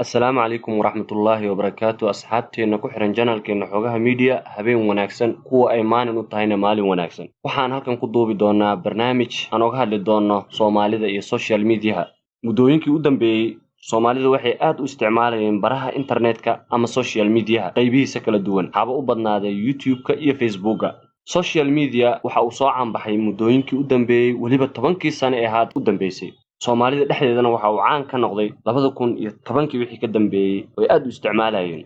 Assalaamu calaykum waraxmatullaahi wabarakaatu asxaabteena ku xiran janalkeena xogaha media habeen wanaagsan kuwa ay maalin u tahayna maalin wanaagsan waxaan halkan ku duubi doonaa barnaamij aan uga hadli doono Soomaalida iyo social media muddooyinkii u dambeeyay Soomaalidu waxay aad u isticmaalayeen baraha internetka ama social media qaybihiisa kala duwan haba u badnaaday YouTube-ka iyo Facebook-ga social media waxa uu soo caanbaxay muddooyinkii u dambeeyay waliba 10kii sano ee ahaad u dambeysay Soomaalida dhexdeedana waxa uu caan ka noqday 2010kii wixii ka dambeeyay oo ay aad u isticmaalayeen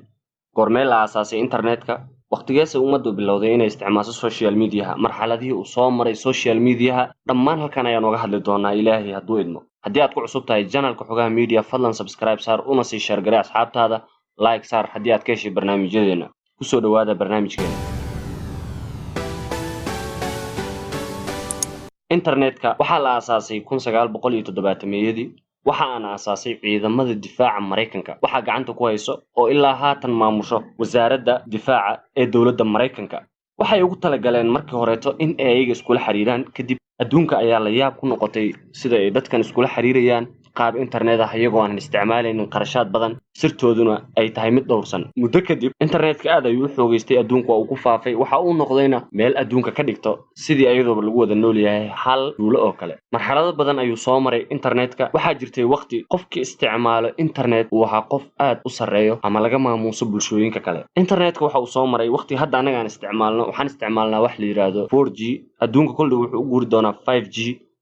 goormee la aasaasay internetka waqtigeesa ummaddu bilowday inay isticmaasho social media marxaladihii uu soo maray social media dhammaan halkan ayaan uga hadli doonaa ilaahay hadduu idmo haddii aad ku cusub tahay janalka xogaha media fadlan subscribe saar una sii share garee asxaabtaada like saar haddii aad ka heshay barnaamijyadeena ku soo dhawaada barnaamijkeena internetka waxa la aasaasay 1970meeyadii waxa aan aasaasay ciidamada difaaca Mareykanka waxa gacanta ku hayso oo ilaa haatan maamusho wasaaradda difaaca ee dawladda Mareykanka waxay ugu talagaleen markii horeeto in ay iyaga iskula xiriiraan kadib adduunka ayaa la yaab ku noqotay sida ay dadkan iskula xiriirayaan qaab internet ah iyagoo aan isticmaalaynin qarashaad badan sirtooduna ay tahay mid dhowrsan muddo kadib internetka aad ayuu xoogaystay adduunka uu ku faafay waxa uu noqdayna meel adduunka ka dhigto sidii ayadoo lagu wada nool yahay hal duulo oo kale marxalado badan ayuu soo maray internetka waxa jirtay waqti qofkii isticmaalo internet uu ahaa qof aad u sareeyo ama laga maamuuso bulshooyinka kale internetka waxa uu soo maray waqti hadda anaga aan isticmaalno waxaan isticmaalnaa wax la yiraahdo 4G adduunka kulli wuxuu u guuri doonaa 5G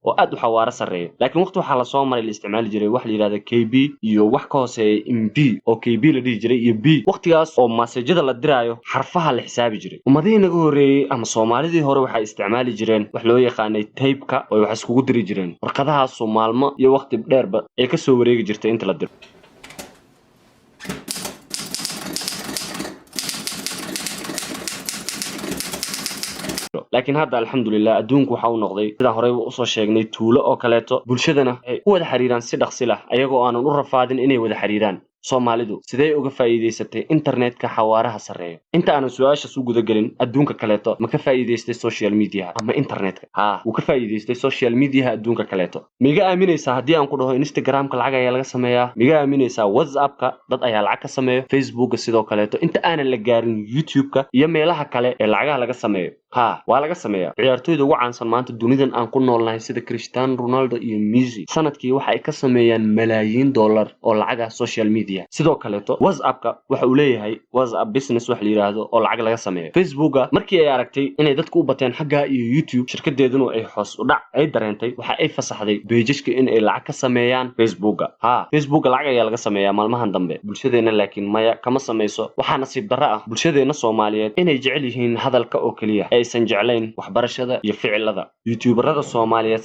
oo aad u xawaare sareeyo laakiin waqti waxa la soo maray la isticmaali jiray wax la yiraahdo KB iyo wax ka hooseeya MB oo KB la dhigi jiray iyo B waqtigaas oo message-da la diraayo xarfaha la xisaabi jiray ummadii naga horeeyay ama Soomaalidii hore waxay isticmaali jireen wax loo yaqaanay tape-ka oo wax iskugu diri jireen warqadahaas maalmo iyo waqti dheerba ay ka soo wareegi jirtay inta la diro laakiin hadda alxamdulillah adduunku waxa uu noqday sida hore u soo sheegnay tuulo oo kaleeto bulshadana ay u wada xiriiraan si dhaqsi leh ayagoo aanan u rafaadin inay wada xiriiraan Soomaalidu sidee uga faa'iideysatay internetka xawaaraha sareeyo inta aan su'aasha soo guda galin adduunka kaleeto ma ka faa'iideystay social media ama internetka uu ka faa'iideystay social media adduunka kaleeto miga aaminaysa haddii aan ku dhaho Instagramka lacag ayaa laga sameeyaa miga aaminaysa WhatsAppka dad ayaa lacag ka sameeyo Facebookka sidoo kaleeto inta aanan la gaarin YouTubeka iyo meelaha kale ee lacagaha laga sameeyo waa laga sameeyaa ciyaartoyda ugu caansan maanta dunidan aan ku noolnahay sida Cristiano Ronaldo iyo Messi sanadkii waxa ay ka sameeyaan malaayiin dollar oo lacag social media sidoo kaleeto WhatsAppka waxa uu leeyahay WhatsApp business wax la yiraahdo oo lacag laga sameeyo Facebookga markii ay aragtay inay dadku u bateen xagga iyo YouTube shirkadeeduna ay hoos u dhac ay dareentay waxa ay fasaxday pages-ka in ay lacag ka sameeyaan Facebookga Facebookga lacag ayaa laga sameeyaa maalmahan dambe bulshadeena laakiin maya kama sameeyso waxa nasiib darro ah bulshadeena Soomaaliyeed inay jecel yihiin hadalka oo kaliya aysan jeclayn waxbarashada iyo ficilada YouTuberada Soomaaliyeed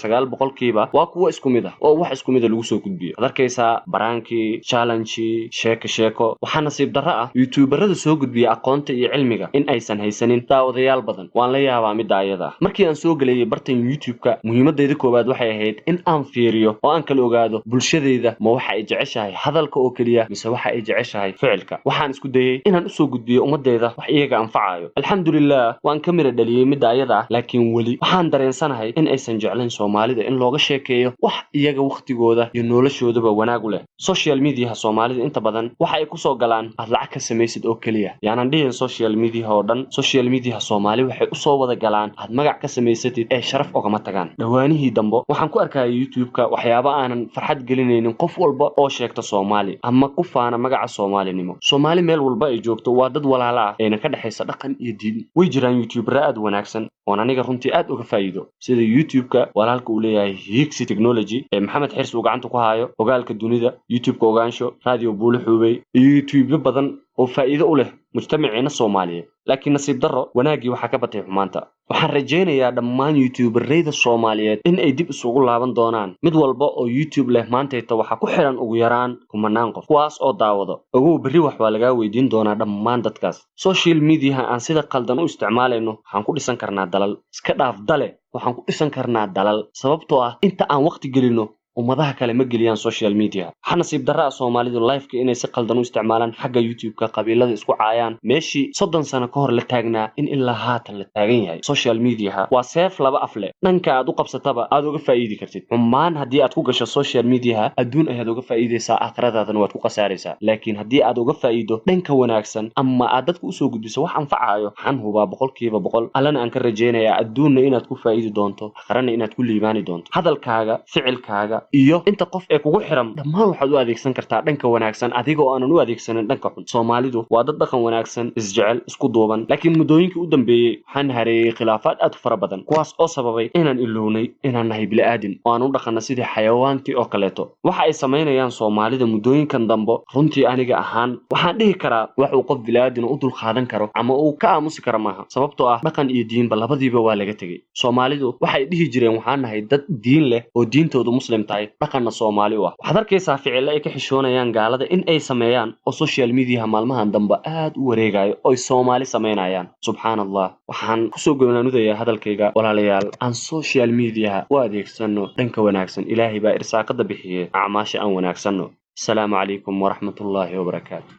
99% waa kuwa isku mid ah oo wax isku mid ah lagu soo gudbiyo adarkaysa baraanki challenge sheeko waxa nasiib darro ah YouTuberada soo gudbiya aqoonta iyo cilmiga in aysan haysanin daawadayaal badan waan la yaabaa mid ayada markii aan soo galay bartan YouTube-ka muhiimadeyda koobaad waxay ahayd in aan fiiriyo oo aan kala ogaado bulshadeeda ma waxa ay jeceshahay hadalka oo kaliya mise waxa ay jeceshahay ficilka waxaan isku dayay inaan u soo gudbiyo ummadeeda wax iyaga anfacayo alxamdulillah waan ka mira dhaliyay mid ayada ah laakiin wali waxaan dareensanahay in aysan jeclayn Soomaalida in looga sheekeeyo wax iyaga waqtigooda iyo noloshoodaba wanaag u leh social media Soomaalida inta badan waxa ay ku soo galaan aad lacag ka samaysid oo kaliya yaanan dhihin social media oo dhan social media Soomaali waxay u soo wada galaan aad magac ka samaysatid ee sharaf ogama tagaan dhawaanihii dambo waxaan ku arkay YouTube-ka waxyaabo aanan farxad gelinaynin qof walba oo sheegta Soomaali ama ku faana magaca Soomaalinimo Soomaali meel walba ay joogto waa dad walaalo ah ee ka dhaxaysa dhaqan iyo diin way jiraan YouTuber aad wanaagsan oo aniga runtii aad uga faa'iido sida YouTube-ka walaalka uu leeyahay Hixi Technology ee Maxamed Xirsi uu gacanta ku hayo ogaalka dunida YouTube-ka ogaansho radio buule xubay YouTube badan oo faa'iido u leh mujtamaceena Soomaaliyeed laakiin nasiib darro wanaagii waxa ka batay xumaanta waxaan rajaynayaa dhammaan YouTuberada Soomaaliyeed in ay dib isugu laaban doonaan mid walba oo YouTube leh maanta waxa ku xiran ugu yaraan kumanaan qof kuwaas oo daawado ugu bari wax waa laga weydiin doonaa dhammaan dadkaas social media aan sida qaldan u isticmaalayno waxaan ku dhisan karnaa dalal iska dhaaf dale waxaan ku dhisan karnaa dalal sababtoo ah inta aan waqti gelino ummadaha kale ma geliyaan social media waxa nasiib darro ah Soomaalidu live-ka inay si qaldan u isticmaalaan xagga YouTube-ka qabiilada isku caayaan meeshii 30 sano ka hor la taagnaa in ilaa haatan la taagan yahay social media waa seef laba af leh dhanka aad u qabsataba aad uga faa'iidi kartid xumaan haddii aad ku gasho social media adduun ayaad uga faa'iideysaa aakhiradaadana waad ku qasaaraysaa laakiin haddii aad uga faa'iido dhanka wanaagsan ama aad dadku u soo gudbiso wax anfacayo waxaan hubaa 100% allana aan ka rajeynayaa adduunna inaad ku faa'iidi doonto aakhirana inaad ku liibaani doonto hadalkaaga ficilkaaga iyo inta qof ee kugu xiran dhammaan waxaad u adeegsan kartaa dhanka wanaagsan adiga oo aanan u adeegsanin dhanka xun Soomaalidu waa dad dhaqan wanaagsan isjecel isku duuban laakiin muddooyinkii u dambeeyay waxaan hareeyay khilaafaad aad u fara badan kuwaas oo sababay inaan ilownay inaan nahay bini'aadin oo aan u dhaqanno sidii xayawaankii oo kaleeto waxa ay samaynayaan Soomaalida muddooyinkan dambe runtii aniga ahaan waxaan dhihi karaa wax uu qof bini'aadin u dul qaadan karo ama uu ka aamusi karo maaha sababtoo ah dhaqan iyo diinba labadiiba waa laga tegay Soomaalidu waxay dhihi jireen waxaan nahay dad diin leh oo diintoodu muslim tahay dhaqanna Soomaali ah waxaad arkaysaa ficil ay ka xishoonayaan gaalada in ay sameeyaan oo social media maalmahan dambe aad u wareegayo oo Soomaali sameynayaan subhanallah waxaan ku soo go'aanudayaa hadalkayga walaalayaal aan social media u adeegsano dhanka wanaagsan ilaahay baa irsaaqada bixiyay acmaasha aan wanaagsano السلام عليكم ورحمة الله وبركاته